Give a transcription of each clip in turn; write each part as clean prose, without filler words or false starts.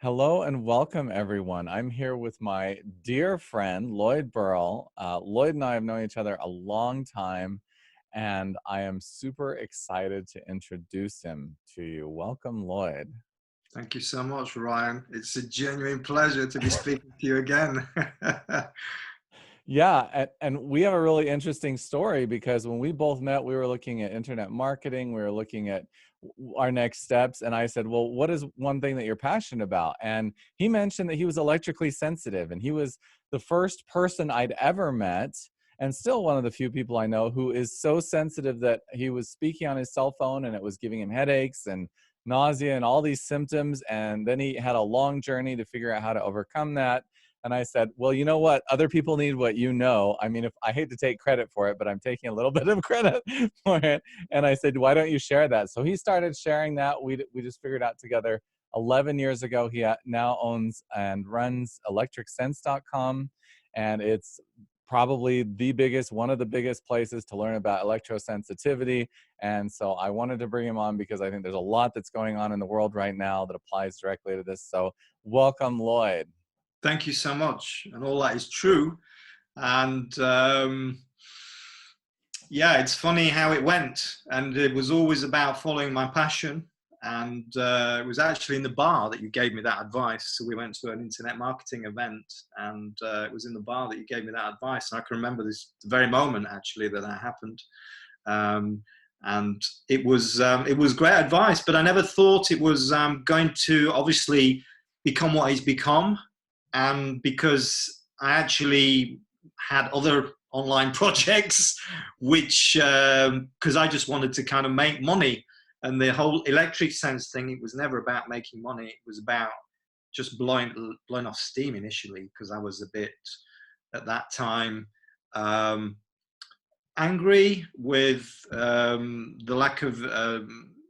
Hello and welcome, everyone. I'm here with my dear friend, Lloyd Burrell. Lloyd and I have known each other a long time, and I am super excited to introduce him to you. Welcome, Lloyd. Thank you so much, Ryan. It's a genuine pleasure to be speaking to you again. Yeah, and we have a really interesting story because when we both met, we were looking at internet marketing, we were looking at our next steps, and I said, well, what is one thing that you're passionate about? And he mentioned that he was electrically sensitive, and he was the first person I'd ever met, and still one of the few people I know who is so sensitive that he was speaking on his cell phone and it was giving him headaches and nausea and all these symptoms, and then he had a long journey to figure out how to overcome that. And I said, well, you know what? Other people need what you know. I mean, if I hate to take credit for it, but I'm taking a little bit of credit for it. And I said, why don't you share that? So he started sharing that. We just figured out together 11 years ago. He now owns and runs electricsense.com. And it's probably the biggest, one of the biggest places to learn about electrosensitivity. And so I wanted to bring him on because I think there's a lot that's going on in the world right now that applies directly to this. So welcome, Lloyd. Thank you so much. And all that is true. And yeah, it's funny how it went. And it was always about following my passion. And it was actually in the bar that you gave me that advice. So we went to an internet marketing event, and it was in the bar that you gave me that advice. And I can remember this the very moment actually that happened. And it was great advice, but I never thought it was going to obviously become what it's become. And because I actually had other online projects, which because I just wanted to kind of make money. And the whole electric sense thing, it was never about making money. It was about just blowing off steam initially, because I was a bit, at that time, angry with the lack of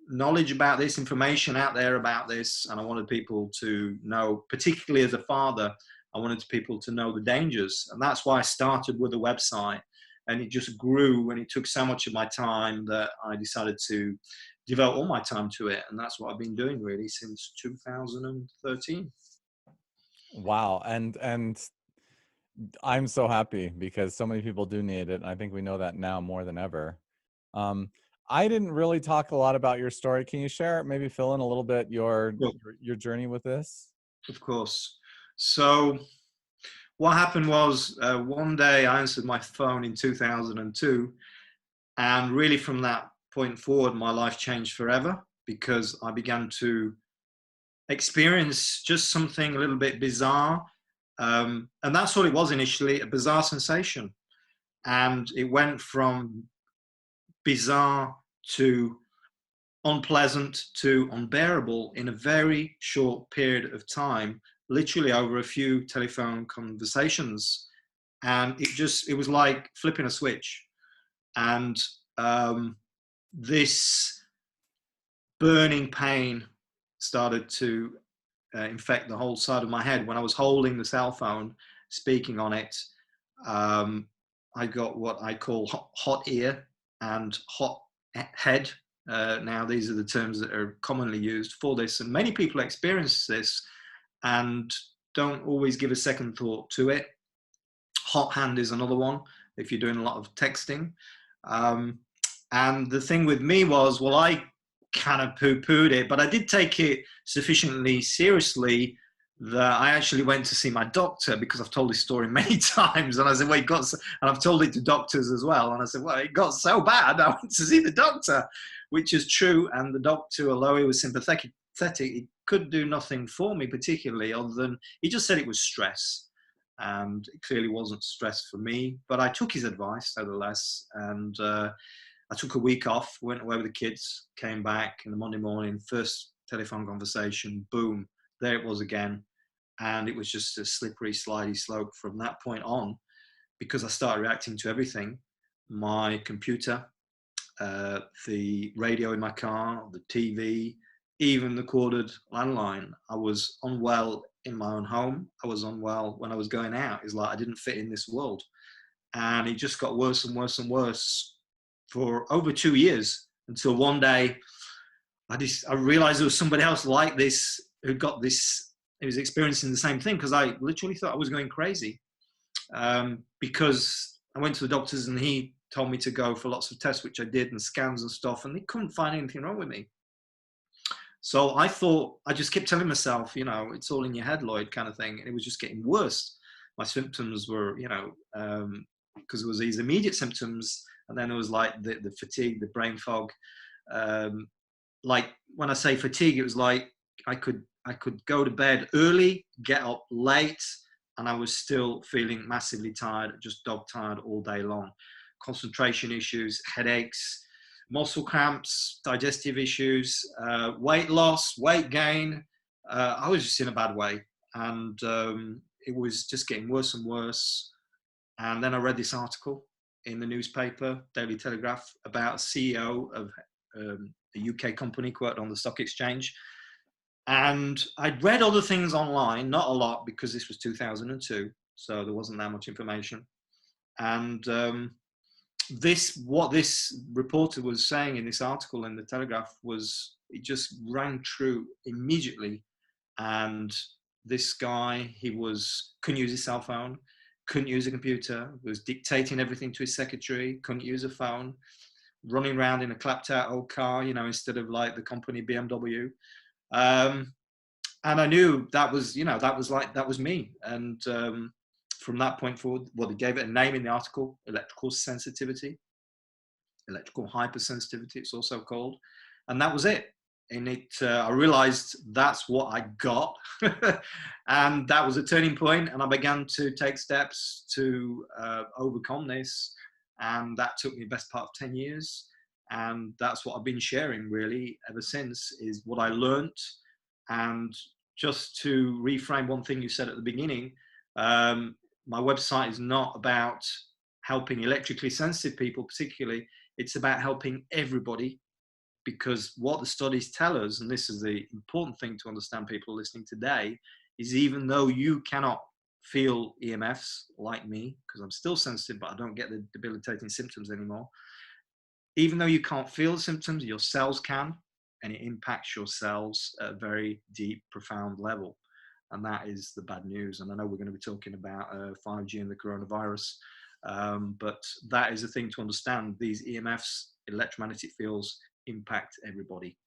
knowledge about this, information out there about this. And I wanted people to know, particularly as a father, I wanted people to know the dangers. And that's why I started with a website. And it just grew, and it took so much of my time that I decided to devote all my time to it. And that's what I've been doing really since 2013. Wow. And I'm so happy because so many people do need it. And I think we know that now more than ever. Um, I didn't really talk a lot about your story. Can you share, maybe fill in a little bit your journey with this? Of course. So what happened was one day I answered my phone in 2002. And really from that point forward, my life changed forever, because I began to experience just something a little bit bizarre. And that's all it was initially, a bizarre sensation. And it went from bizarre to unpleasant to unbearable in a very short period of time, literally over a few telephone conversations. And it was like flipping a switch. And this burning pain started to infect the whole side of my head. When I was holding the cell phone, speaking on it, I got what I call hot ear and hot head. Now, these are the terms that are commonly used for this. And many people experience this and don't always give a second thought to it. Hot hand is another one, if you're doing a lot of texting. And the thing with me was, well, I kind of poo-pooed it, but I did take it sufficiently seriously that I actually went to see my doctor, because I've told this story many times. And I said, well, and I've told it to doctors as well. And I said, well, it got so bad, I went to see the doctor, which is true. And the doctor, although he was sympathetic, he could do nothing for me particularly, other than he just said it was stress. And it clearly wasn't stress for me, but I took his advice nevertheless. And I took a week off, went away with the kids, came back in the Monday morning, first telephone conversation, boom, there it was again. And it was just a slippery, slidey slope from that point on, because I started reacting to everything. My computer, the radio in my car, the TV, even the corded landline. I was unwell in my own home. I was unwell when I was going out. It's like I didn't fit in this world. And it just got worse and worse and worse for over 2 years, until one day I realized there was somebody else like this who got this he was experiencing the same thing, because I literally thought I was going crazy, because I went to the doctors and he told me to go for lots of tests, which I did, and scans and stuff, and they couldn't find anything wrong with me. So I thought, I just kept telling myself, you know, it's all in your head, Lloyd, kind of thing. And it was just getting worse. My symptoms were, you know, because it was these immediate symptoms, and then it was like the fatigue, the brain fog. Like when I say fatigue, it was like I could go to bed early, get up late, and I was still feeling massively tired, just dog tired all day long. Concentration issues, headaches, muscle cramps, digestive issues, weight loss, weight gain. I was just in a bad way, and it was just getting worse and worse. And then I read this article in the newspaper, Daily Telegraph, about a CEO of a UK company quoted on the stock exchange. And I'd read other things online, not a lot, because this was 2002, so there wasn't that much information. And what this reporter was saying in this article in the Telegraph was, it just rang true immediately. And this guy, couldn't use his cell phone, couldn't use a computer, was dictating everything to his secretary, couldn't use a phone, running around in a clapped out old car, you know, instead of like the company BMW. And I knew that was, you know, that was me. And from that point forward, well, they gave it a name in the article, electrical sensitivity, electrical hypersensitivity, it's also called. And that was it. And I realized that's what I got. And that was a turning point. And I began to take steps to overcome this. And that took me the best part of 10 years. And that's what I've been sharing really ever since, is what I learned. And just to reframe one thing you said at the beginning, my website is not about helping electrically sensitive people particularly. It's about helping everybody, because what the studies tell us, and this is the important thing to understand, people listening today, is even though you cannot feel EMFs like me, because I'm still sensitive, but I don't get the debilitating symptoms anymore. Even though you can't feel the symptoms, your cells can, and it impacts your cells at a very deep, profound level. And that is the bad news. And I know we're going to be talking about 5G and the coronavirus, but that is the thing to understand. These EMFs, electromagnetic fields, impact everybody.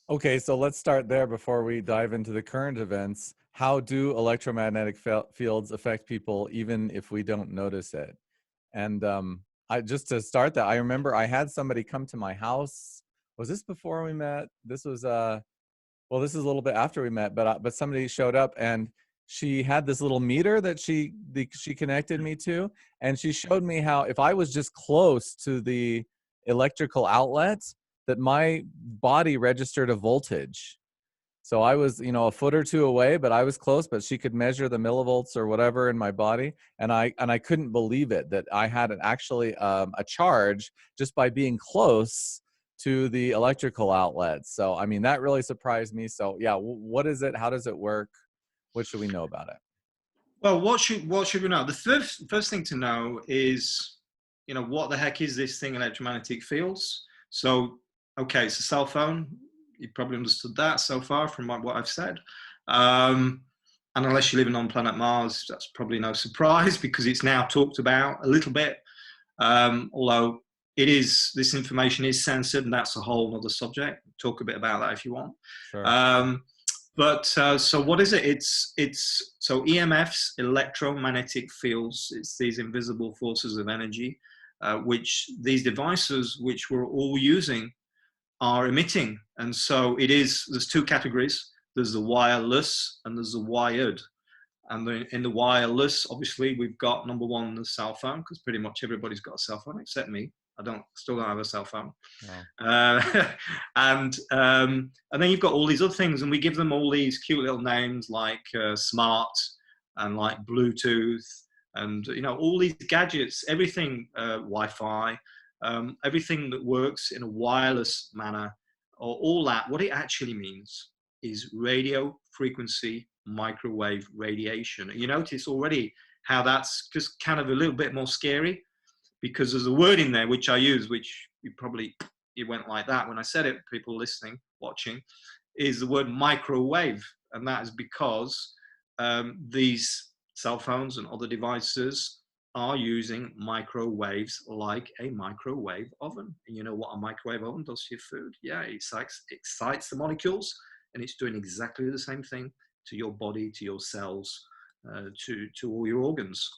Okay, so let's start there before we dive into the current events. How do electromagnetic fields affect people even if we don't notice it? And just to start that, I remember I had somebody come to my house. Was this before we met? This was well, this is a little bit after we met, but somebody showed up and she had this little meter that she connected me to, and she showed me how if I was just close to the electrical outlet, that my body registered a voltage. So I was, you know, a foot or two away, but I was close, but she could measure the millivolts or whatever in my body. And I couldn't believe it, that I had actually a charge just by being close to the electrical outlet. So, I mean, that really surprised me. So yeah, what is it? How does it work? What should we know about it? Well, what should we know? The first thing to know is, you know, what the heck is this thing, electromagnetic fields? So, okay, it's a cell phone. You probably understood that so far from what I've said. And unless you're living on planet Mars, that's probably no surprise, because it's now talked about a little bit. Although this information is censored, and that's a whole other subject. Talk a bit about that if you want. Sure. So what is it? It's so EMFs, electromagnetic fields. It's these invisible forces of energy, which these devices, which we're all using, are emitting. And so there's two categories. There's the wireless and there's the wired. And in the wireless, obviously, we've got number one, the cell phone, because pretty much everybody's got a cell phone except me. Still don't have a cell phone. Wow. And then you've got all these other things, and we give them all these cute little names like smart and like Bluetooth, and you know, all these gadgets, everything, Wi-Fi, everything that works in a wireless manner, or all that. What it actually means is radio frequency microwave radiation. You notice already how that's just kind of a little bit more scary, because there's a word in there which I use, which you went like that when I said it, people listening, watching, is the word microwave. And that is because these cell phones and other devices are using microwaves like a microwave oven. And you know what a microwave oven does to your food? Yeah, it excites the molecules, and it's doing exactly the same thing to your body, to your cells, to all your organs,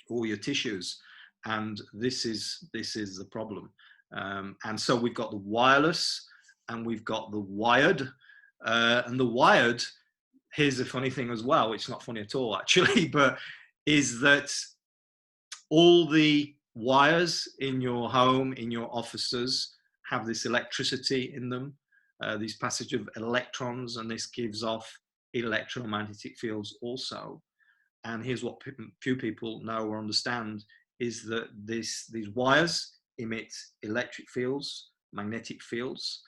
all your tissues. And this is the problem. And so we've got the wireless and we've got the wired. And the wired, here's the funny thing as well, it's not funny at all actually, but is that all the wires in your home, in your offices, have this electricity in them, this passage of electrons, and this gives off electromagnetic fields also. And here's what few people know or understand, is that these wires emit electric fields, magnetic fields,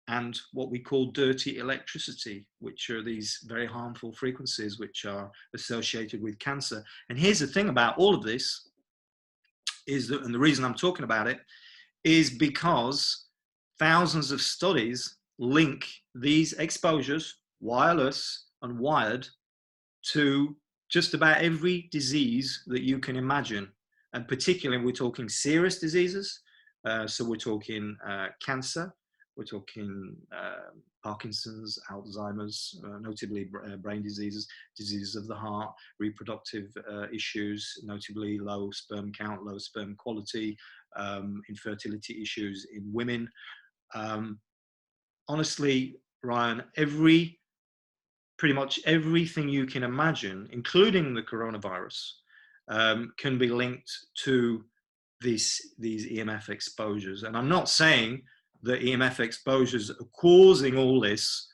and what we call dirty electricity, which are these very harmful frequencies which are associated with cancer. And here's the thing about all of this, is that, and the reason I'm talking about it, is because thousands of studies link these exposures, wireless and wired, to just about every disease that you can imagine. And particularly, we're talking serious diseases. So we're talking cancer, we're talking Parkinson's, Alzheimer's, notably brain diseases, diseases of the heart, reproductive issues, notably low sperm count, low sperm quality, infertility issues in women. Honestly, Ryan, pretty much everything you can imagine, including the coronavirus, can be linked to these EMF exposures. And I'm not saying that EMF exposures are causing all this,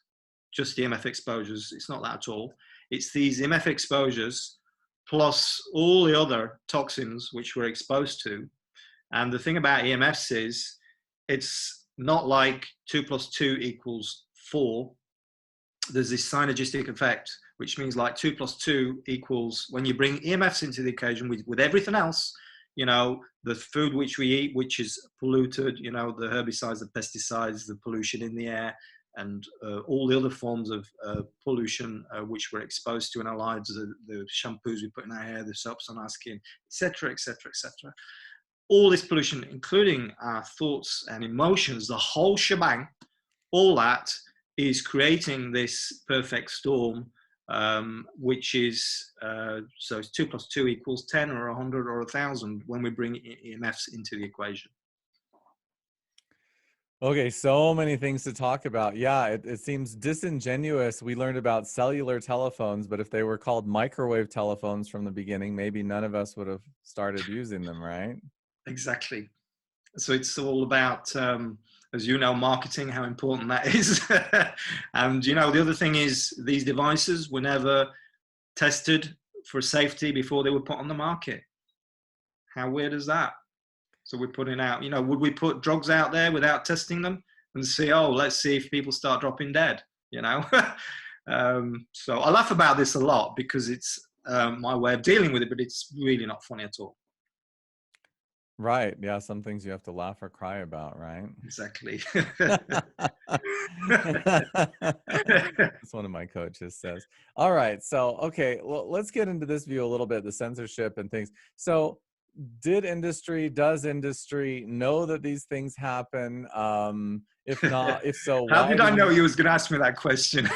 just EMF exposures. It's not that at all. It's these EMF exposures plus all the other toxins which we're exposed to. And the thing about EMFs is, it's not like 2 + 2 = 4. There's this synergistic effect, which means like 2 + 2 = when you bring EMFs into the equation with everything else, you know, the food which we eat, which is polluted, you know, the herbicides, the pesticides, the pollution in the air, and all the other forms of pollution which we're exposed to in our lives, the shampoos we put in our hair, the soaps on our skin, etc., etc., etc. All this pollution, including our thoughts and emotions, the whole shebang, all that is creating this perfect storm, which is, so it's 2 + 2 = 10 or 100 or 1,000 when we bring EMFs into the equation. Okay, so many things to talk about. Yeah, it seems disingenuous. We learned about cellular telephones, but if they were called microwave telephones from the beginning, maybe none of us would have started using them, right? Exactly. So it's all about, as you know, marketing, how important that is. And, you know, the other thing is these devices were never tested for safety before they were put on the market. How weird is that? So we're putting out, you know, would we put drugs out there without testing them and see, oh, let's see if people start dropping dead, you know? So I laugh about this a lot because it's my way of dealing with it, but it's really not funny at all. Right. Yeah. Some things you have to laugh or cry about, right? Exactly. That's one of my coaches says. All right. So, okay, well, let's get into this view a little bit, the censorship and things. So does industry know that these things happen? If not, if so, How why did I know you was going to ask me that question?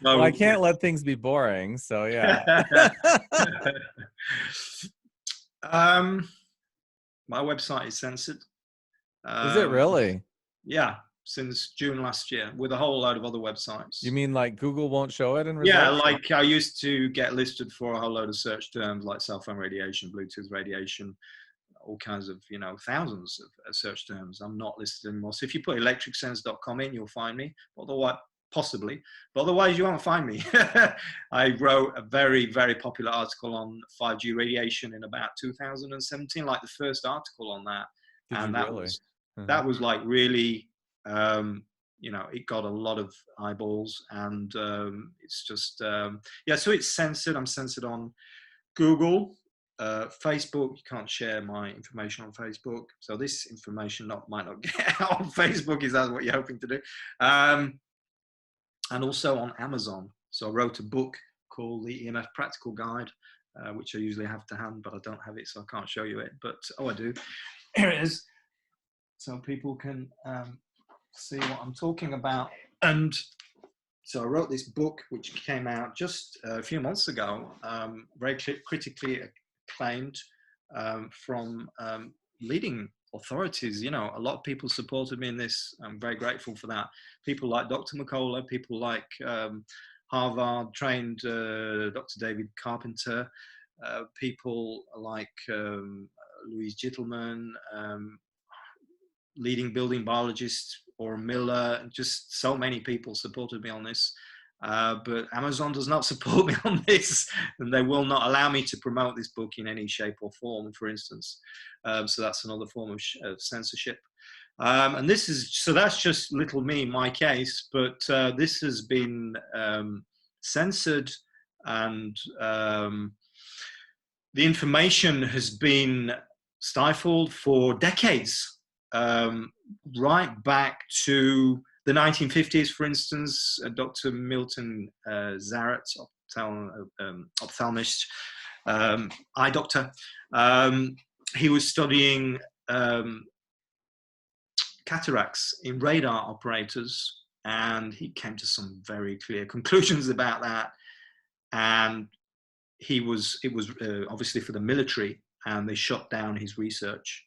Well, I can't let things be boring. So yeah. My website is censored. Is it really? Yeah, since June last year, with a whole load of other websites. You mean like Google won't show it in results? Yeah, like I used to get listed for a whole load of search terms like cell phone radiation, Bluetooth radiation, all kinds of, you know, thousands of search terms. I'm not listed anymore. So if you put electricsense.com in, you'll find me. Otherwise, possibly, but otherwise you won't find me. I wrote a very, very popular article on 5G radiation in about 2017, like the first article on that. And that was like really, you know, it got a lot of eyeballs, and it's just, yeah, so it's censored. I'm censored on Google, Facebook. You can't share my information on Facebook. So this information might not get out on Facebook. Is that what you're hoping to do? and also on Amazon. So I wrote a book called the EMF Practical Guide, which I usually have to hand, but I don't have it, so I can't show you it. But oh, I do. Here it is, so people can see what I'm talking about. And so I wrote this book, which came out just a few months ago, very critically acclaimed from leading authorities. You know, a lot of people supported me in this. I'm very grateful for that. People like Dr. McCullough, people like Harvard-trained Dr. David Carpenter, people like Louise Gittelman, leading building biologist or Miller. Just so many people supported me on this. But Amazon does not support me on this, and they will not allow me to promote this book in any shape or form, for instance. So that's another form of censorship. And this is, so that's just little me, my case, but this has been censored, and the information has been stifled for decades, right back to the 1950s, for instance. Dr. Milton Zarat, ophthalmist, eye doctor, he was studying cataracts in radar operators, and he came to some very clear conclusions about that. And it was obviously for the military, and they shut down his research.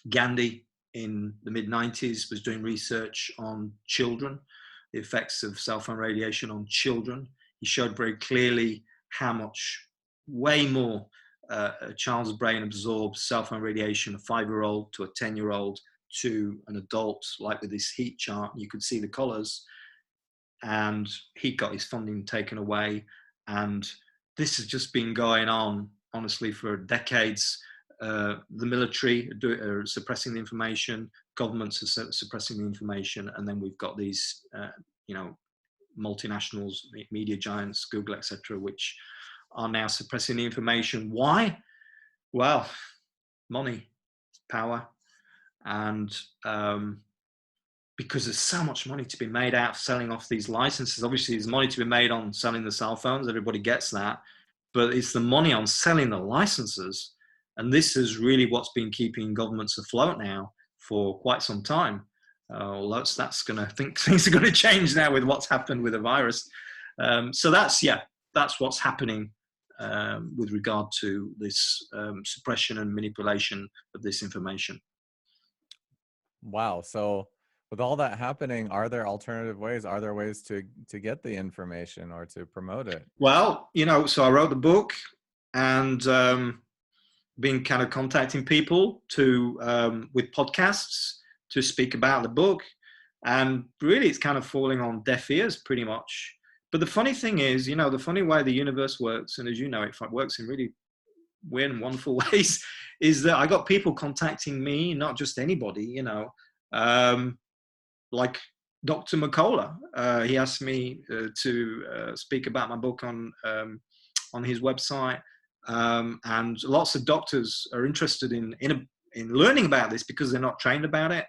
Gandhi in the mid-90s was doing research on children, the effects of cell phone radiation on children. He showed very clearly how much, way more, a child's brain absorbs cell phone radiation, a 5-year-old to a 10-year-old to an adult, like with this heat chart. You could see the colors, and he got his funding taken away. And this has just been going on, honestly, for decades. The military are suppressing the information, governments are suppressing the information, and then we've got these, you know, multinationals, media giants, Google, etc., which are now suppressing the information. Why? Well, money, power, and because there's so much money to be made out of selling off these licenses. Obviously, there's money to be made on selling the cell phones. Everybody gets that. But it's the money on selling the licenses. And this is really what's been keeping governments afloat now for quite some time. Although that's going to, I think things are going to change now with what's happened with the virus. So that's what's happening with regard to this suppression and manipulation of this information. Wow. So with all that happening, are there alternative ways? Are there ways to get the information or to promote it? Well, you know, so I wrote the book, and been kind of contacting people to with podcasts to speak about the book, and really it's kind of falling on deaf ears pretty much. But the funny thing is, you know, the funny way the universe works, and as you know, it works in really weird and wonderful ways, is that I got people contacting me, not just anybody, you know, like Dr. McCullough. He asked me to speak about my book on his website. And lots of doctors are interested in learning about this because they're not trained about it.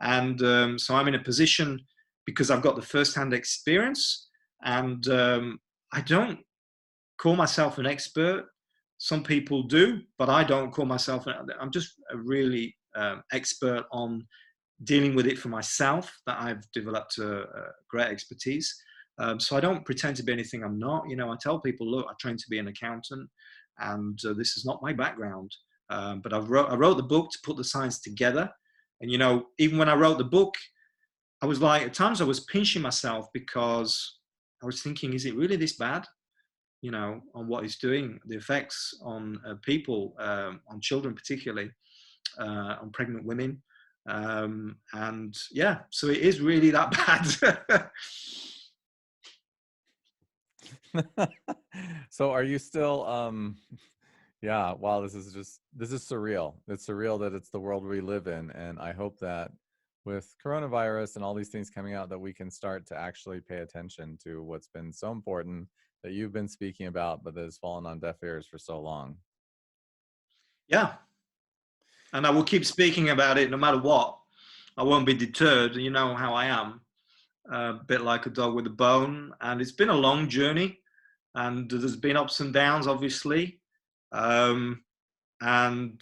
And so I'm in a position, because I've got the first-hand experience, and I don't call myself an expert. Some people do, but I don't call myself. I'm just a really expert on dealing with it for myself, that I've developed a great expertise. So I don't pretend to be anything I'm not. You know, I tell people, look, I trained to be an accountant, and this is not my background. But I wrote the book to put the science together. And, you know, even when I wrote the book, I was like, at times I was pinching myself, because I was thinking, is it really this bad? You know, on what it's doing, the effects on people, on children particularly, on pregnant women. And yeah, so it is really that bad. So are you still yeah, wow, this is surreal. It's surreal that it's the world we live in. And I hope that with coronavirus and all these things coming out, that we can start to actually pay attention to what's been so important, that you've been speaking about, but that has fallen on deaf ears for so long. Yeah, and I will keep speaking about it no matter what. I won't be deterred. You know how I am. a bit like a dog with a bone. And it's been a long journey, and there's been ups and downs, obviously. Um, and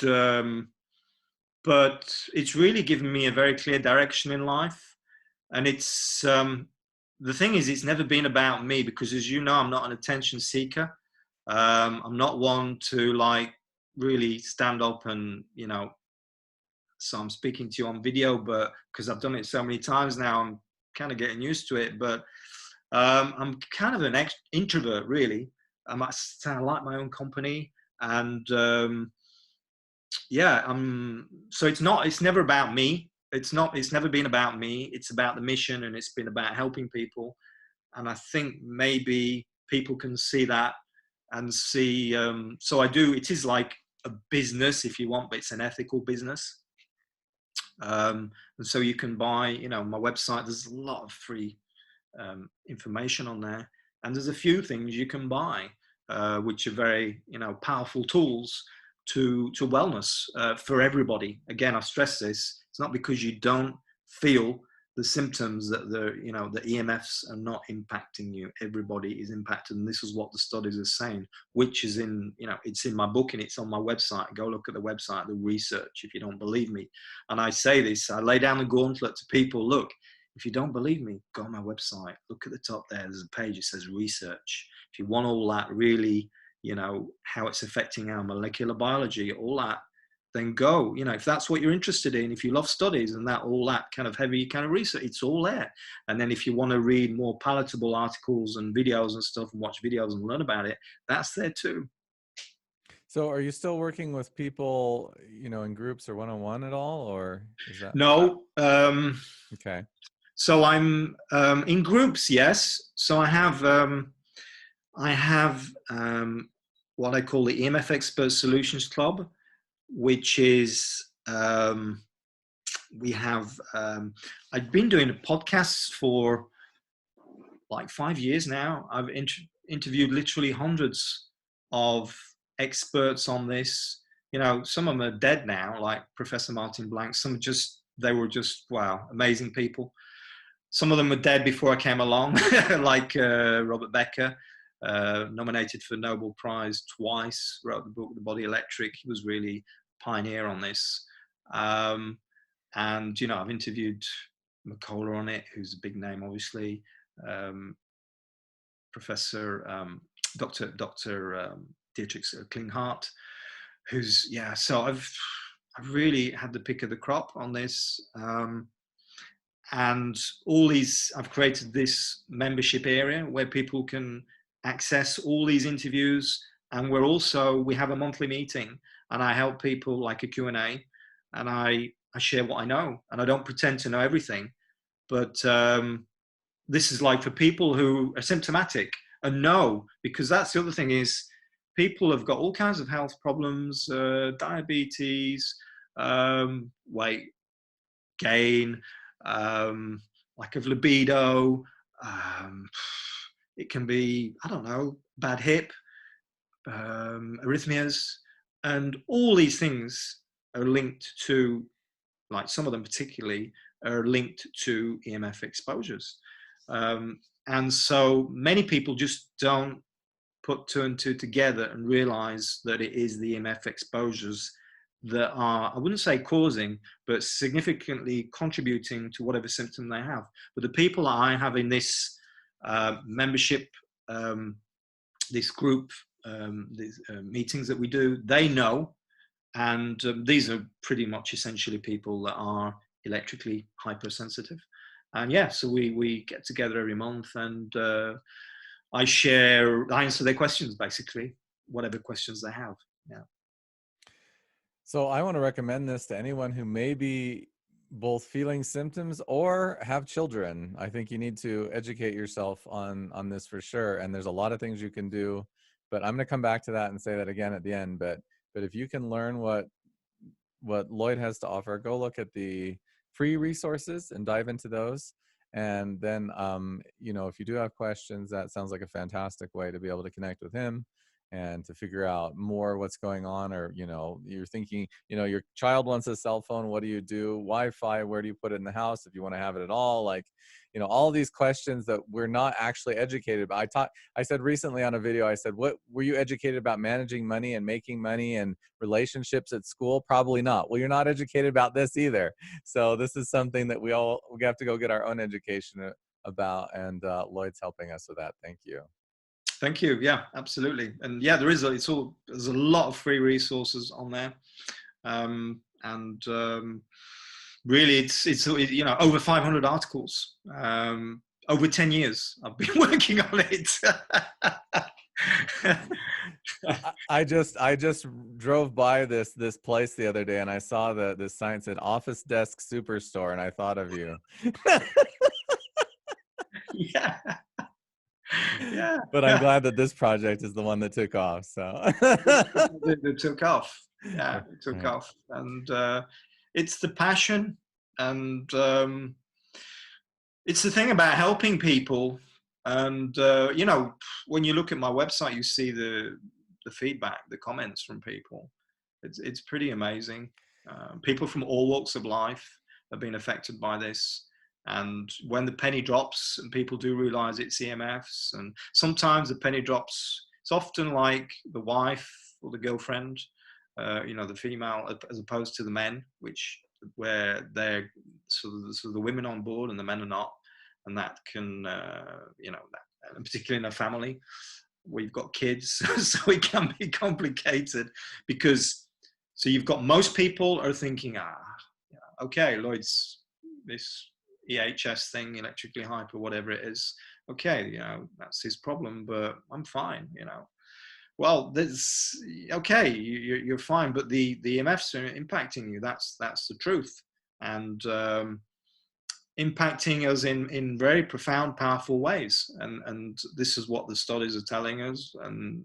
But it's really given me a very clear direction in life. And it's the thing is, it's never been about me, because, as you know, I'm not an attention seeker. I'm not one to like really stand up and, so I'm speaking to you on video, but because I've done it so many times now, I'm kind of getting used to it. But I'm kind of an introvert, really. I like my own company, and yeah, so it's never about me. It's never been about me. It's about the mission, and it's been about helping people. And I think maybe people can see that and see. So I do. It is like a business, if you want, but it's an ethical business. And so you can buy, my website. There's a lot of free information on there, and there's a few things you can buy, which are very, powerful tools to wellness for everybody. Again, I stress this: it's not because you don't feel the symptoms that the EMFs are not impacting you. Everybody is impacted, and this is what the studies are saying, which is it's in my book and it's on my website. Go look at the website, the research, if you don't believe me. And I say this, I lay down the gauntlet to people. Look, if you don't believe me, go on my website. Look at the top there. There's a page that says research. If you want all that, really, how it's affecting our molecular biology, all that, then go. If that's what you're interested in, if you love studies and all that kind of heavy kind of research, it's all there. And then if you want to read more palatable articles and videos and stuff and watch videos and learn about it, that's there too. So are you still working with people, in groups or one-on-one at all, or is that? No. Okay. So I'm in groups, yes. So I have what I call the EMF Expert Solutions Club, which is I've been doing podcasts for like 5 years now. I've interviewed literally hundreds of experts on this. Some of them are dead now, like Professor Martin Blank. They were just, wow, amazing people. Some of them were dead before I came along, like Robert Becker, nominated for Nobel Prize twice, wrote the book The Body Electric. He was really a pioneer on this. And, I've interviewed McCullough on it, who's a big name, obviously. Professor Dr. Dietrich Klinghardt, who's, so I've really had the pick of the crop on this. And I've created this membership area where people can access all these interviews. And we have a monthly meeting, and I help people like a Q&A, and I share what I know, and I don't pretend to know everything. But this is like for people who are symptomatic and know, because that's the other thing is people have got all kinds of health problems, diabetes, weight gain, lack of libido. It can be, I don't know, bad hip, arrhythmias, and all these things are linked to, like some of them particularly, are linked to EMF exposures. And so many people just don't put two and two together and realize that it is the EMF exposures that are, I wouldn't say causing, but significantly contributing to whatever symptom they have. But the people that I have in this membership, this group, these meetings that we do, they know. And these are pretty much essentially people that are electrically hypersensitive. And so we get together every month, and I answer their questions, basically, whatever questions they have. Yeah. So I want to recommend this to anyone who may be both feeling symptoms or have children. I think you need to educate yourself on this for sure. And there's a lot of things you can do, but I'm going to come back to that and say that again at the end. But if you can learn what Lloyd has to offer, go look at the free resources and dive into those. And then, if you do have questions, that sounds like a fantastic way to be able to connect with him and to figure out more what's going on. Or, you know, you're thinking, you know, your child wants a cell phone, what do you do? Wi-Fi, where do you put it in the house if you want to have it at all? Like, you know, all these questions that we're not actually educated about. I said recently on a video, I said, what were you educated about managing money and making money and relationships at school? Probably not. Well, you're not educated about this either. So this is something that we have to go get our own education about, and Lloyd's helping us with that. Thank you. Thank you. Yeah, absolutely. And yeah, there's a lot of free resources on there. Really, it's you know, over 500 articles, over 10 years I've been working on it. I just drove by this place the other day, and I saw this sign said Office Desk Superstore, and I thought of you. Yeah. Yeah. But I'm glad that this project is the one that took off. So It took off. Yeah, it took Right. off. And it's the passion, and it's the thing about helping people. And you know, when you look at my website, you see the feedback, the comments from people. It's pretty amazing. People from all walks of life have been affected by this. And when the penny drops and people do realize it's EMFs, and sometimes the penny drops, it's often like the wife or the girlfriend, you know, the female, as opposed to the men, where they're sort of the women on board and the men are not. And that can, you know, and particularly in a family, we've got kids, so it can be complicated, because so you've got most people are thinking, okay, Lloyd's this EHS thing, electrically hyper, whatever it is. Okay, you know, that's his problem, but I'm fine, you know. Well, that's okay, you're fine, but the EMFs are impacting you. That's the truth, and impacting us in very profound, powerful ways. And this is what the studies are telling us. And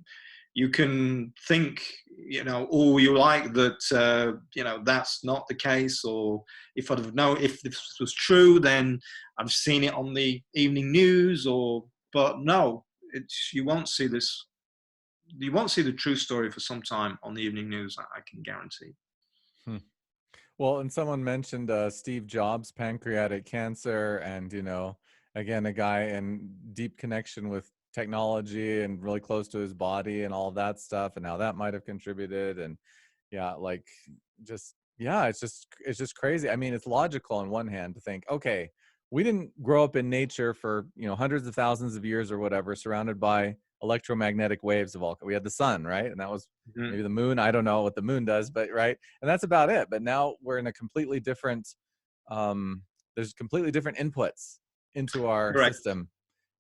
you can think, you know, all you like that, you know, that's not the case, or if I'd have known, if this was true, then I've seen it on the evening news, but no, you won't see this. You won't see the true story for some time on the evening news, I can guarantee. Hmm. Well, and someone mentioned Steve Jobs' pancreatic cancer, and, you know, again, a guy in deep connection with technology and really close to his body and all of that stuff, and how that might have contributed. And yeah, like, just, yeah, it's just crazy. I mean, it's logical on one hand to think, okay, we didn't grow up in nature for, you know, hundreds of thousands of years or whatever, surrounded by electromagnetic waves of all. We had the sun, right? And that was Mhm. maybe the moon. I don't know what the moon does, but right. And that's about it. But now we're in a completely different, there's completely different inputs into our Correct. system,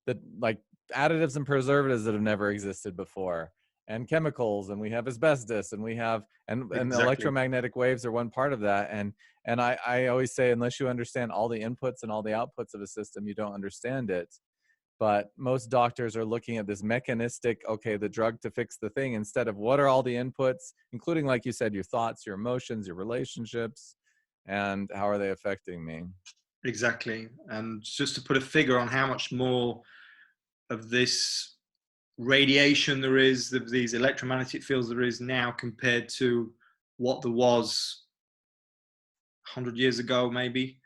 that, like, additives and preservatives that have never existed before, and chemicals, and we have asbestos, and we have, and Exactly. electromagnetic waves are one part of that. And I always say, unless you understand all the inputs and all the outputs of a system, you don't understand it. But most doctors are looking at this mechanistic, okay, the drug to fix the thing, instead of what are all the inputs, including, like you said, your thoughts, your emotions, your relationships, and how are they affecting me. Exactly. And just to put a figure on how much more of this radiation there is, of these electromagnetic fields there is now, compared to what there was 100 years ago, maybe.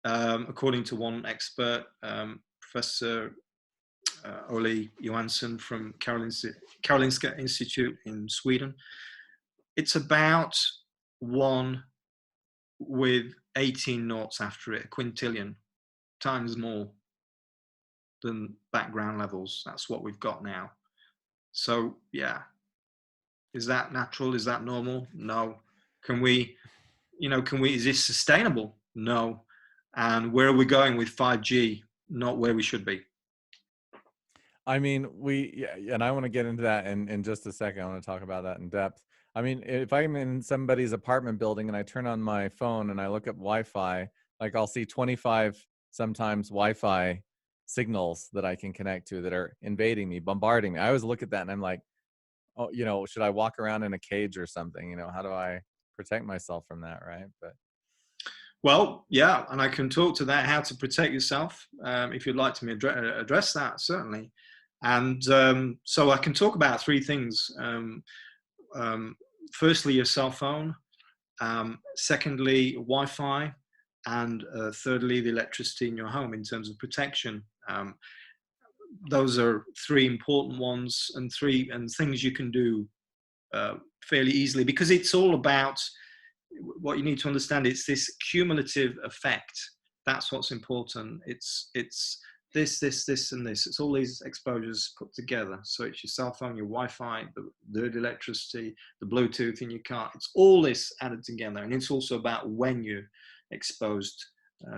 According to one expert, Professor Ole Johansson from Karolinska Institute in Sweden, it's about 1 with 18 noughts after it, a quintillion times more than background levels. That's what we've got now. So yeah, is that natural? Is that normal? No. Can we, is this sustainable? No. And where are we going with 5G? Not where we should be. I mean, yeah, and I want to get into that in just a second. I want to talk about that in depth. I mean, if I'm in somebody's apartment building and I turn on my phone and I look up Wi-Fi, like, I'll see 25 sometimes Wi-Fi signals that I can connect to that are invading me, bombarding me. I always look at that and I'm like, oh, you know, should I walk around in a cage or something? You know, how do I protect myself from that, right? But Well, yeah, and I can talk to that, how to protect yourself. If you'd like to me address that, certainly. And so I can talk about three things. Firstly, your cell phone. Secondly, Wi-Fi. And thirdly, the electricity in your home in terms of protection. Those are three important ones, and things you can do fairly easily, because it's all about what you need to understand. It's this cumulative effect. That's what's important. It's this, and this. It's all these exposures put together. So it's your cell phone, your Wi-Fi, the electricity, the Bluetooth in your car. It's all this added together. And it's also about when you're exposed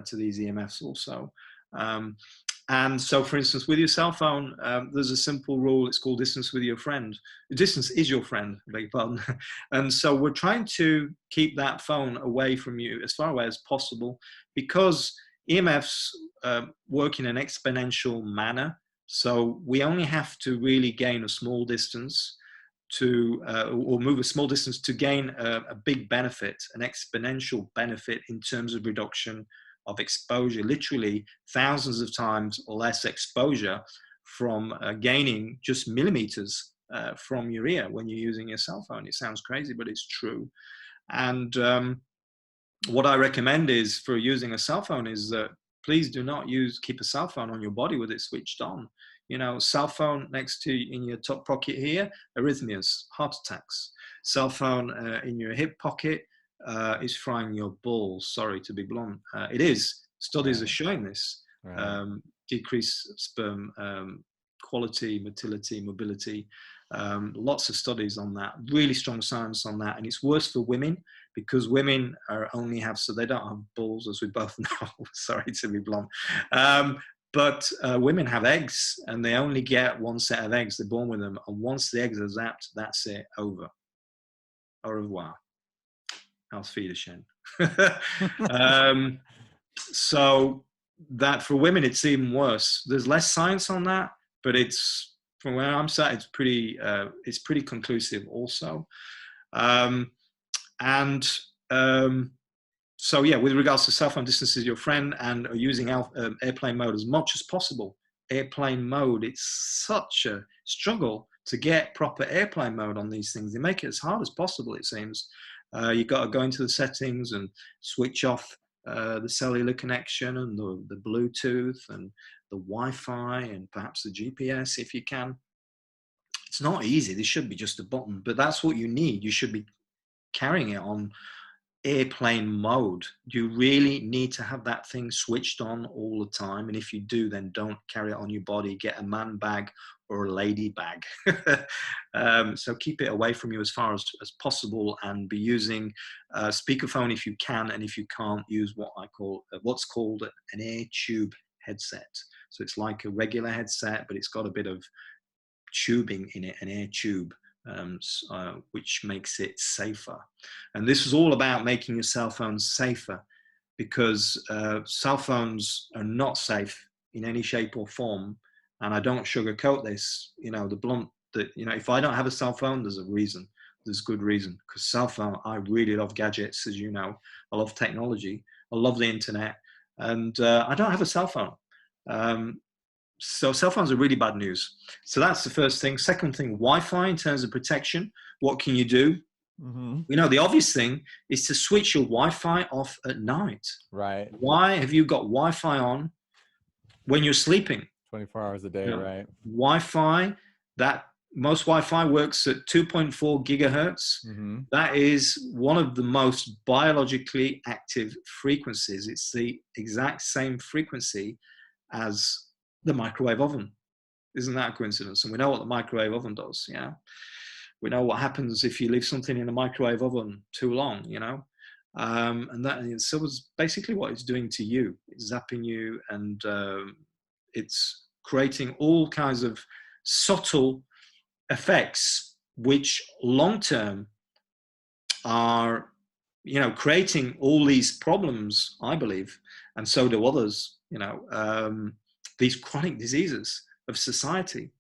to these EMFs also. And so, for instance, with your cell phone, there's a simple rule. It's called distance with your friend. Distance is your friend, I beg your pardon. And so we're trying to keep that phone away from you as far away as possible, because EMFs work in an exponential manner. So we only have to really gain a small distance or move a small distance to gain a big benefit, an exponential benefit in terms of reduction of exposure, literally thousands of times less exposure from gaining just millimeters from your ear when you're using your cell phone. It sounds crazy, but it's true. And what I recommend is, for using a cell phone, is that please do not keep a cell phone on your body with it switched on. You know, cell phone next to in your top pocket here, arrhythmias, heart attacks. Cell phone in your hip pocket is frying your balls. Sorry to be blunt. It is. Studies are showing this. Decreased sperm quality, motility, mobility. Lots of studies on that. Really strong science on that. And it's worse for women, because women so they don't have balls, as we both know. Sorry to be blunt. But women have eggs, and they only get one set of eggs. They're born with them. And once the eggs are zapped, that's it, over. Au revoir. Auf Wiedersehen. So that for women, it's even worse. There's less science on that, but it's, from where I'm sat, it's pretty conclusive also. So yeah, with regards to cell phone, distance is your friend, and using airplane mode as much as possible. Airplane mode, it's such a struggle to get proper airplane mode on these things. They make it as hard as possible, it seems. You've got to go into the settings and switch off the cellular connection and the Bluetooth and the Wi-Fi and perhaps the GPS if you can. It's not easy. This should be just a button, but that's what you need. You should be carrying it on airplane mode. You really need to have that thing switched on all the time. And if you do, then don't carry it on your body. Get a man bag or a lady bag. So keep it away from you as far as possible, and be using speakerphone if you can. And if you can't, use what's called an air tube headset. So it's like a regular headset, but it's got a bit of tubing in it, an air tube. Which makes it safer. And this is all about making your cell phones safer, because cell phones are not safe in any shape or form. And I don't sugarcoat this. You know, if I don't have a cell phone, there's a reason. There's good reason, because cell phone, I really love gadgets, as you know. I love technology. I love the internet, and I don't have a cell phone. So cell phones are really bad news. So that's the first thing. Second thing, Wi-Fi in terms of protection. What can you do? Mm-hmm. You know, the obvious thing is to switch your Wi-Fi off at night. Right. Why have you got Wi-Fi on when you're sleeping? 24 hours a day, right? Wi-Fi, most Wi-Fi works at 2.4 gigahertz. Mm-hmm. That is one of the most biologically active frequencies. It's the exact same frequency as the microwave oven. Isn't that a coincidence? And we know what the microwave oven does. Yeah, we know what happens if you leave something in a microwave oven too long, you know. And that is basically what it's doing to you. It's zapping you, and it's creating all kinds of subtle effects, which long term are, you know, creating all these problems, I believe, and so do others, you know, these chronic diseases of society.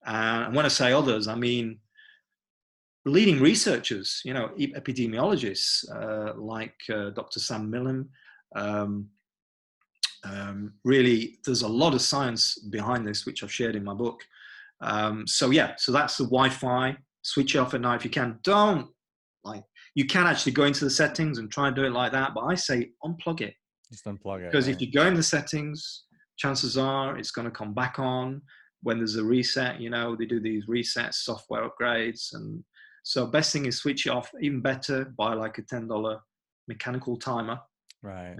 And when I say others, I mean leading researchers, you know, epidemiologists like Dr. Sam Milham. Really, there's a lot of science behind this, which I've shared in my book. So yeah, so that's the Wi-Fi. Switch it off at night if you can. Don't like, you can actually go into the settings and try and do it like that, but I say unplug it. Just unplug it, Because right? if you go in the settings, chances are it's going to come back on when there's a reset. You know, they do these resets, software upgrades, and so best thing is switch it off. Even better, buy like a $10 mechanical timer, Right.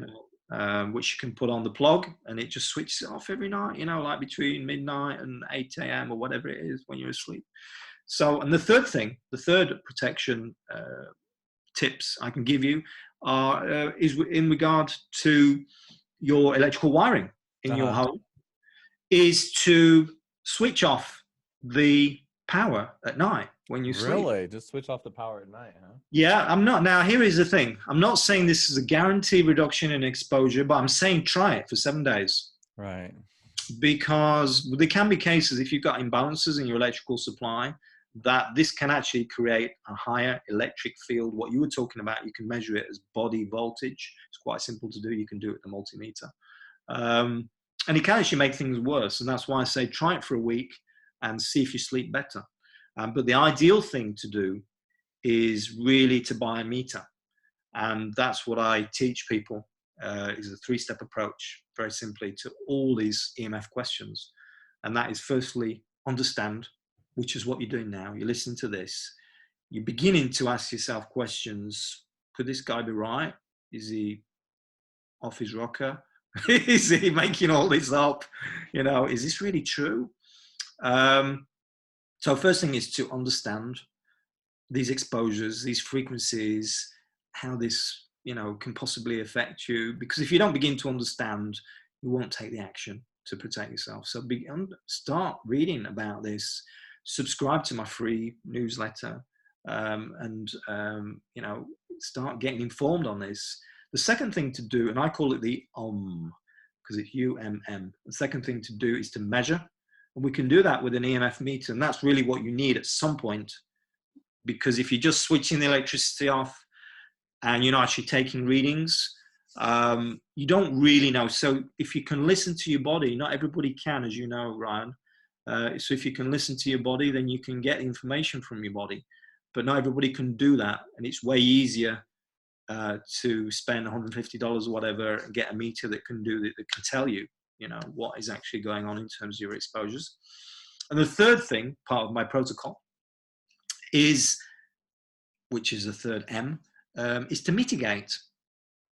which you can put on the plug, and it just switches it off every night. You know, like between midnight and 8 a.m. or whatever it is when you're asleep. So, and the third protection tips I can give you is in regard to your electrical wiring in your home, is to switch off the power at night when you sleep. Really? Just switch off the power at night, huh? Yeah, I'm not. Now, here is the thing. I'm not saying this is a guaranteed reduction in exposure, but I'm saying try it for 7 days. Right. Because there can be cases, if you've got imbalances in your electrical supply, that this can actually create a higher electric field. What you were talking about, you can measure it as body voltage. It's quite simple to do. You can do it with a multimeter. And it can actually make things worse. And that's why I say try it for a week and see if you sleep better. But the ideal thing to do is really to buy a meter. And that's what I teach people, is a 3-step approach, very simply, to all these EMF questions. And that is, firstly, understand, which is what you're doing now. You're listening to this. You're beginning to ask yourself questions. Could this guy be right? Is he off his rocker? Is he making all this up? You know, is this really true? So first thing is to understand these exposures, these frequencies, how this, you know, can possibly affect you. Because if you don't begin to understand, you won't take the action to protect yourself. So start reading about this. Subscribe to my free newsletter, and you know, start getting informed on this. The second thing to do, and I call it the because it's UMM. The second thing to do is to measure, and we can do that with an EMF meter, and that's really what you need at some point. Because if you're just switching the electricity off and you're not actually taking readings, you don't really know. So if you can listen to your body, not everybody can, as you know, Ryan. So if you can listen to your body, then you can get information from your body. But not everybody can do that, and it's way easier to spend $150 or whatever and get a meter that can do that can tell you, you know, what is actually going on in terms of your exposures. And the third thing, part of my protocol, is, which is the third M, is to mitigate.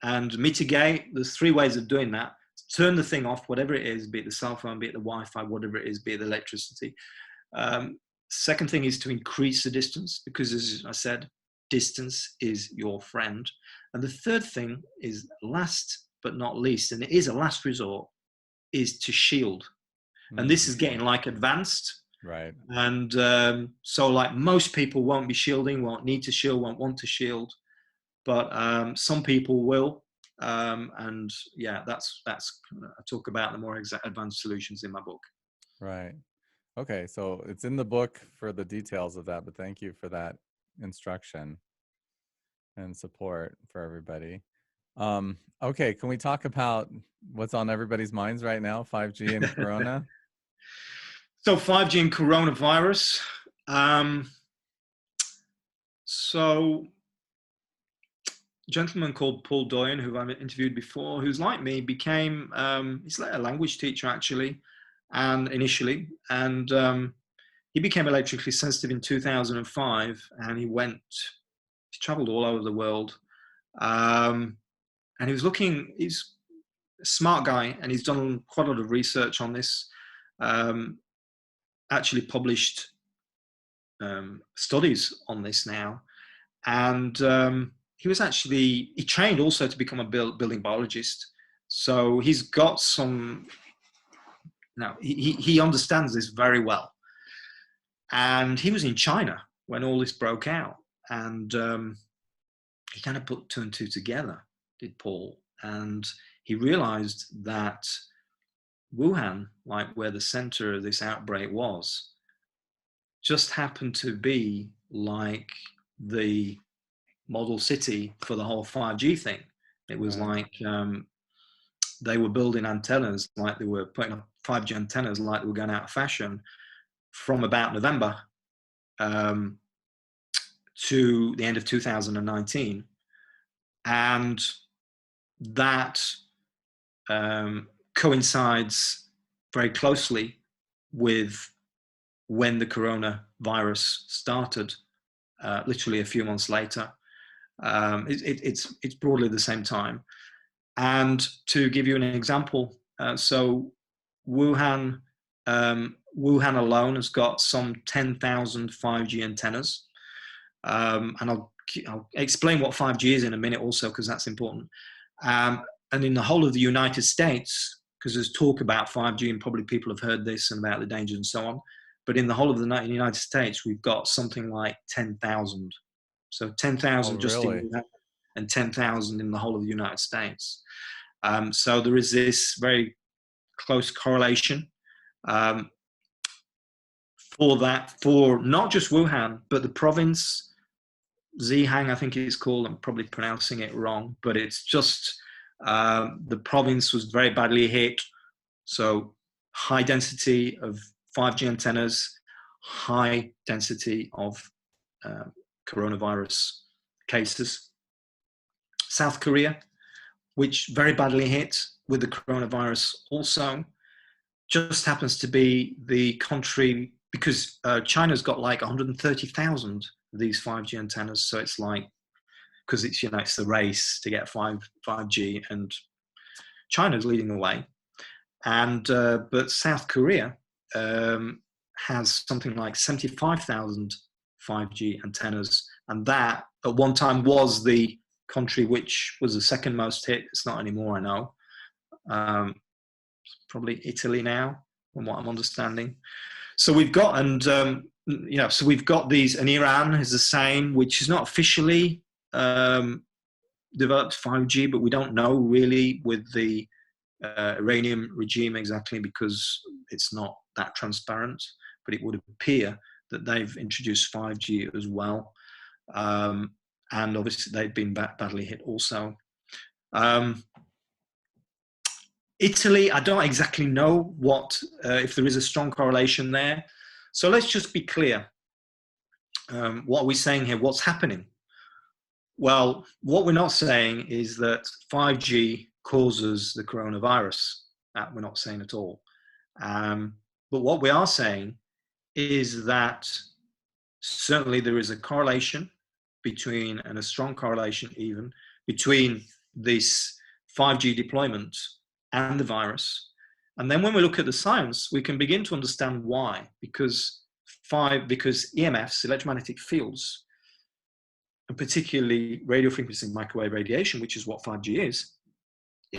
And mitigate, there's 3 ways of doing that. Turn the thing off, whatever it is, be it the cell phone, be it the Wi-Fi, whatever it is, be it the electricity. Second thing is to increase the distance, because as I said, distance is your friend. And the third thing is, last but not least, and it is a last resort, is to shield. And this is getting like advanced. Right. And so like most people won't be shielding, won't need to shield, won't want to shield. But some people will. And yeah, that's I talk about the more advanced solutions in my book. Right. Okay. So it's in the book for the details of that, but thank you for that instruction and support for everybody. Okay. Can we talk about what's on everybody's minds right now? 5G and Corona? So 5G and coronavirus. So a gentleman called Paul Doyen, who I've interviewed before, who's like me, became, he's like a language teacher actually, and initially, and he became electrically sensitive in 2005, and he traveled all over the world, and he's a smart guy, and he's done quite a lot of research on this, actually published studies on this now, and he trained also to become a building biologist, so he's got some, he understands this very well. And he was in China when all this broke out, and he kind of put 2 and 2 together, did Paul, and he realized that Wuhan, like where the center of this outbreak was, just happened to be like the model city for the whole 5G thing. It was like they were building antennas, like they were putting up 5G antennas, like they were going out of fashion. from about November to the end of 2019. And that coincides very closely with when the coronavirus started, literally a few months later. It's broadly the same time. And to give you an example, so Wuhan alone has got some 10,000 5G antennas. And I'll explain what 5G is in a minute also, because that's important. And in the whole of the United States, because there's talk about 5G and probably people have heard this and about the dangers and so on, but in the whole of the United States, we've got something like 10,000. So 10,000 Oh, just in really? Wuhan and 10,000 in the whole of the United States. So there is this very close correlation for not just Wuhan, but the province, Zhejiang, I think it's called. I'm probably pronouncing it wrong, but it's just the province was very badly hit. So high density of 5G antennas, high density of coronavirus cases. South Korea, which very badly hit with the coronavirus also, just happens to be the country, because China's got like 130,000 of these 5G antennas. So it's like, because it's, it's the race to get 5G, and China's leading the way. And but South Korea has something like 75,000 5G antennas, and that at one time was the country which was the second most hit. It's not anymore, I know. Probably Italy now, from what I'm understanding. So we've got, and so we've got these, and Iran is the same, which is not officially developed 5G, but we don't know really with the Iranian regime exactly, because it's not that transparent, but it would appear that they've introduced 5G as well. And obviously they've been badly hit also. Italy, I don't exactly know what if there is a strong correlation there. So let's just be clear. What are we saying here? What's happening? Well, what we're not saying is that 5G causes the coronavirus. That we're not saying at all. But what we are saying is that certainly there is a correlation between, and a strong correlation even, between this 5G deployment and the virus. And then when we look at the science, we can begin to understand why. Because EMFs, electromagnetic fields, and particularly radio frequency microwave radiation, which is what 5G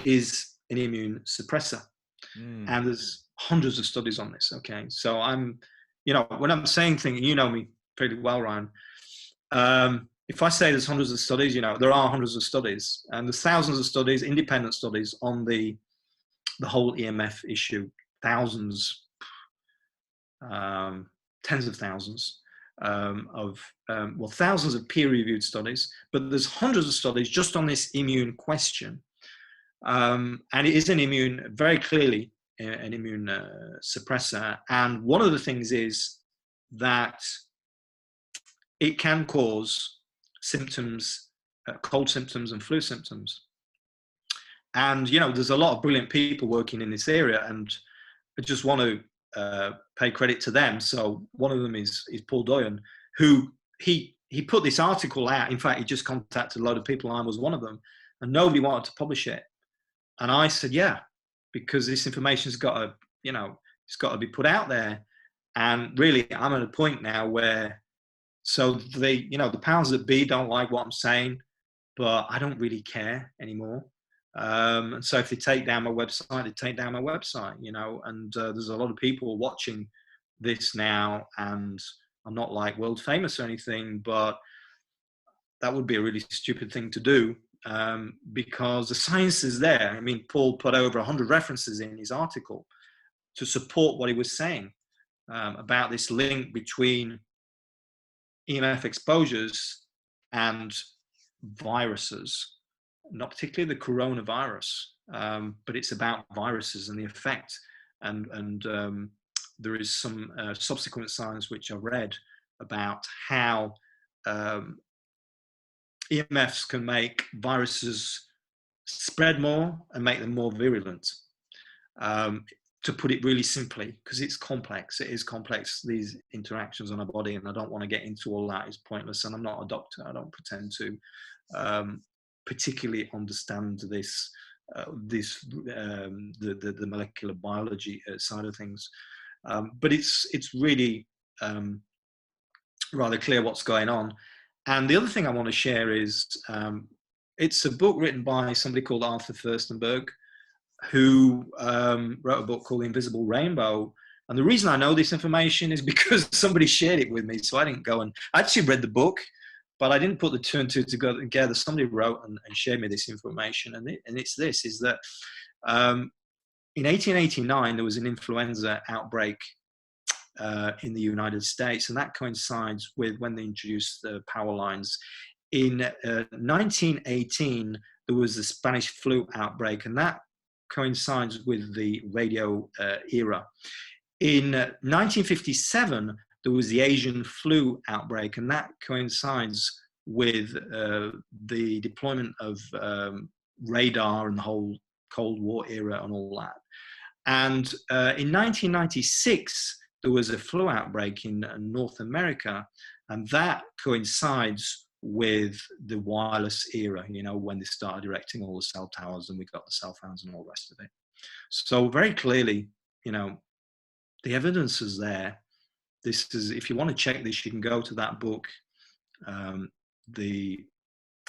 is an immune suppressor. And there's hundreds of studies on this. Okay, so I'm, when I'm saying things, you know me pretty well, Ryan. If I say there's hundreds of studies, there are hundreds of studies, and there's thousands of studies, independent studies on the whole EMF issue, thousands, tens of thousands thousands of peer-reviewed studies, but there's hundreds of studies just on this immune question. And it is very clearly an immune suppressor. And one of the things is that it can cause symptoms, cold symptoms and flu symptoms. And, there's a lot of brilliant people working in this area, and I just want to pay credit to them. So one of them is Paul Doyen, who he put this article out. In fact, he just contacted a load of people. I was one of them, and nobody wanted to publish it. And I said, yeah, because this information's got to, it's got to be put out there. And really, I'm at a point now where, so the powers that be don't like what I'm saying, but I don't really care anymore. And so if they take down my website, they take down my website, and there's a lot of people watching this now, and I'm not like world famous or anything, but that would be a really stupid thing to do, because the science is there. I mean, Paul put over 100 references in his article to support what he was saying about this link between EMF exposures and viruses, not particularly the coronavirus, but it's about viruses and the effect and there is some subsequent science which I've read about how EMFs can make viruses spread more and make them more virulent. To put it really simply, because it's complex, it is complex, these interactions on our body, and I don't want to get into all that. It's pointless, and I'm not a doctor. I don't pretend to particularly understand this, the molecular biology side of things. But it's really rather clear what's going on. And the other thing I want to share is it's a book written by somebody called Arthur Firstenberg, who wrote a book called The Invisible Rainbow. And the reason I know this information is because somebody shared it with me. So I didn't go and I actually read the book, but I didn't put the two and two together. Somebody wrote and shared me this information. And it's this, is that in 1889, there was an influenza outbreak in the United States, and that coincides with when they introduced the power lines. In 1918, there was the Spanish flu outbreak, and that coincides with the radio era. In 1957, there was the Asian flu outbreak, and that coincides with the deployment of radar and the whole Cold War era and all that. And in 1996, there was a flu outbreak in North America, and that coincides with the wireless era, you know, when they started erecting all the cell towers and we got the cell phones and all the rest of it. So very clearly, you know, the evidence is there. This is, if you want to check this, you can go to that book, The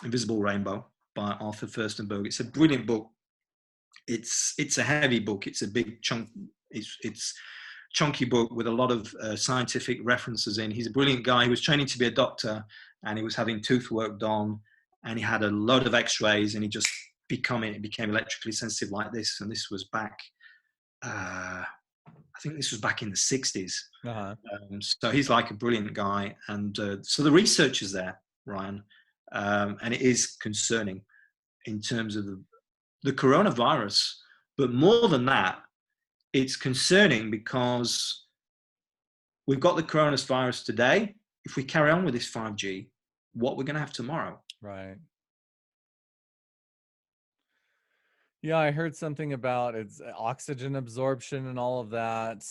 Invisible Rainbow by Arthur Firstenberg. It's a brilliant book. It's a heavy book. It's a big chunk. It's chunky book with a lot of scientific references in. He's a brilliant guy. He was training to be a doctor, and he was having tooth work done, and he had a load of x-rays, and he just became electrically sensitive like this. And this was back, I think this was back in the 60s. Uh-huh. So he's like a brilliant guy. And so the research is there, Ryan, and it is concerning in terms of the coronavirus. But more than that, it's concerning because we've got the coronavirus today. If we carry on with this 5G, what we're going to have tomorrow. Right. Yeah, I heard something about it's oxygen absorption and all of that.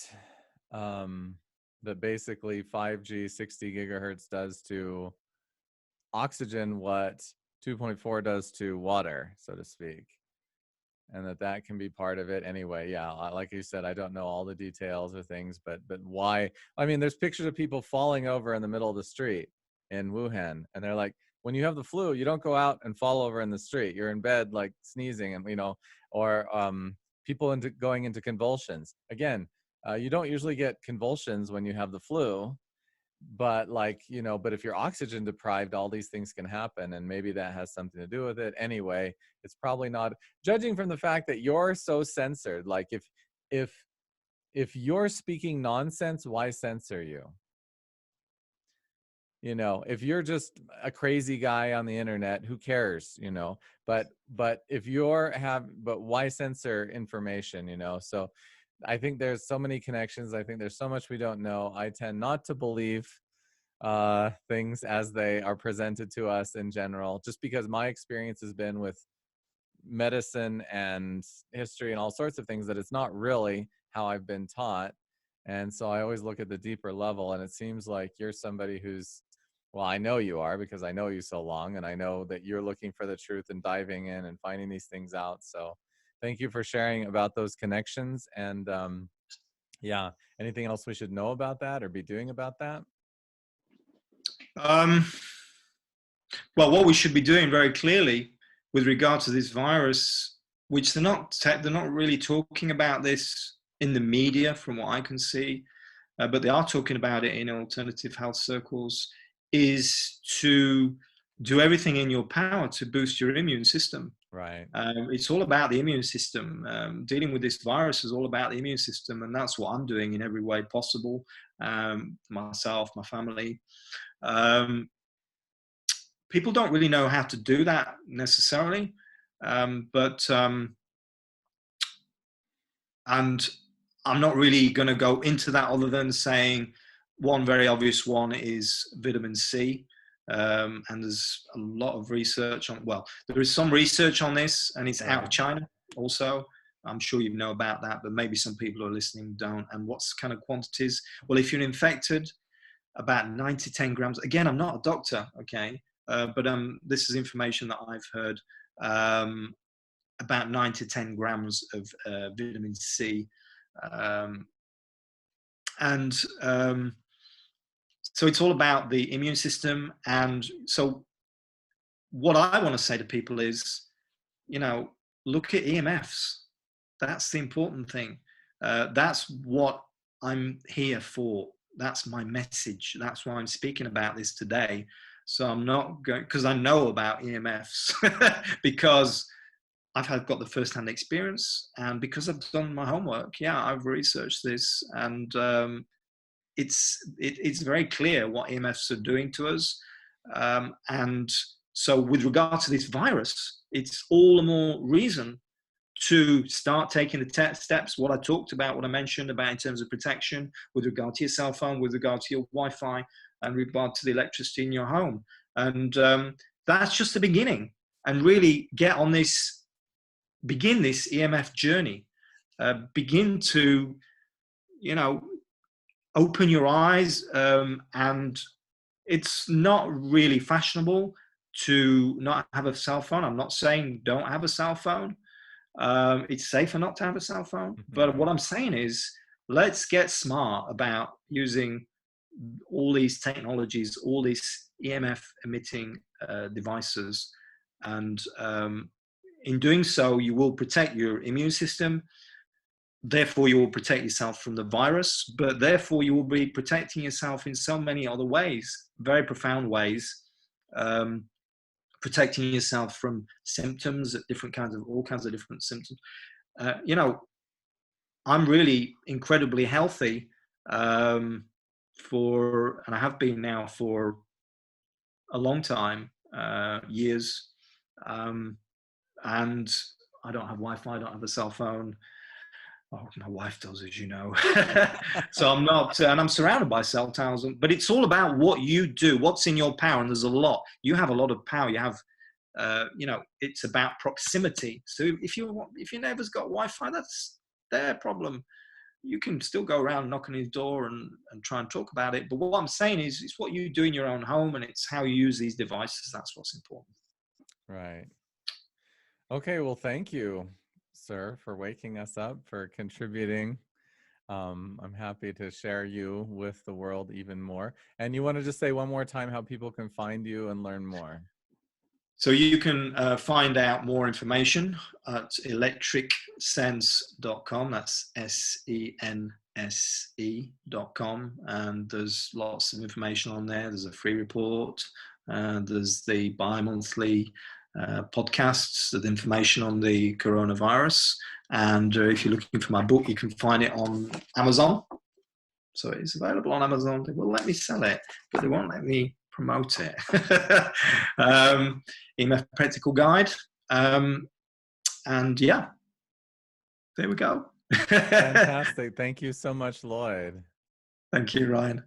That basically 5G 60 gigahertz does to oxygen what 2.4 does to water, so to speak. And that can be part of it anyway. Yeah, like you said, I don't know all the details or things, but why? I mean, there's pictures of people falling over in the middle of the street in Wuhan, and they're like, when you have the flu, you don't go out and fall over in the street. You're in bed, like sneezing, and or people going into convulsions. Again, you don't usually get convulsions when you have the flu, but but if you're oxygen deprived, all these things can happen, and maybe that has something to do with it. Anyway, it's probably not, judging from the fact that you're so censored. Like if you're speaking nonsense, why censor you? If you're just a crazy guy on the internet, who cares? But why censor information? So I think there's so many connections. I think there's so much we don't know. I tend not to believe things as they are presented to us in general, just because my experience has been with medicine and history and all sorts of things that it's not really how I've been taught. And so I always look at the deeper level, and it seems like you're somebody who's, well, I know you are because I know you so long, and I know that you're looking for the truth and diving in and finding these things out. So thank you for sharing about those connections. And yeah, anything else we should know about that or be doing about that? Well, what we should be doing very clearly with regard to this virus, which they're not really talking about this in the media from what I can see, but they are talking about it in alternative health circles, is to do everything in your power to boost your immune system. Right. It's all about the immune system. Dealing with this virus is all about the immune system, and that's what I'm doing in every way possible. Myself, my family. People don't really know how to do that necessarily, and I'm not really going to go into that other than saying one very obvious one is vitamin C. And there's a lot of research on, well, there is some research on this, and it's out of China also. I'm sure you know about that, but maybe some people who are listening don't. And what's kind of quantities? Well, if you're infected, about 9 to 10 grams. Again, I'm not a doctor, okay? But this is information that I've heard. About 9 to 10 grams of vitamin C. So it's all about the immune system. And so what I want to say to people is, look at EMFs. That's the important thing. That's what I'm here for. That's my message. That's why I'm speaking about this today. So I'm not going, because I know about EMFs, because I've got the first-hand experience, and because I've done my homework. Yeah, I've researched this, and it's very clear what EMFs are doing to us. And so with regard to this virus, it's all the more reason to start taking the steps, what I talked about, what I mentioned about in terms of protection with regard to your cell phone, with regard to your Wi-Fi, and with regard to the electricity in your home. And that's just the beginning. And really get on this, begin this EMF journey. Begin to, open your eyes. And it's not really fashionable to not have a cell phone. I'm not saying don't have a cell phone. It's safer not to have a cell phone. But what I'm saying is, let's get smart about using all these technologies, all these EMF emitting devices. And in doing so, you will protect your immune system. Therefore, you will protect yourself from the virus, but therefore you will be protecting yourself in so many other ways, very profound ways. Protecting yourself from symptoms, all kinds of different symptoms. I'm really incredibly healthy, and I have been now for a long time, years. And I don't have Wi-Fi, I don't have a cell phone. Oh, my wife does, as you know. So I'm not, and I'm surrounded by cell towers, but it's all about what you do, what's in your power. And there's a lot. You have a lot of power. You have, it's about proximity. So if your neighbor's got Wi-Fi, that's their problem. You can still go around knocking his door and try and talk about it. But what I'm saying is, it's what you do in your own home, and it's how you use these devices. That's what's important. Right. Okay. Well, thank you, sir, for waking us up, for contributing. I'm happy to share you with the world even more. And you want to just say one more time how people can find you and learn more? So you can find out more information at electricsense.com. That's SENSE.com. And there's lots of information on there. There's a free report. There's the bi-monthly podcasts with information on the coronavirus. And if you're looking for my book, you can find it on Amazon. So it's available on Amazon. They will let me sell it, but they won't let me promote it. EMF Practical Guide. And yeah, there we go. Fantastic. Thank you so much, Lloyd. Thank you, Ryan.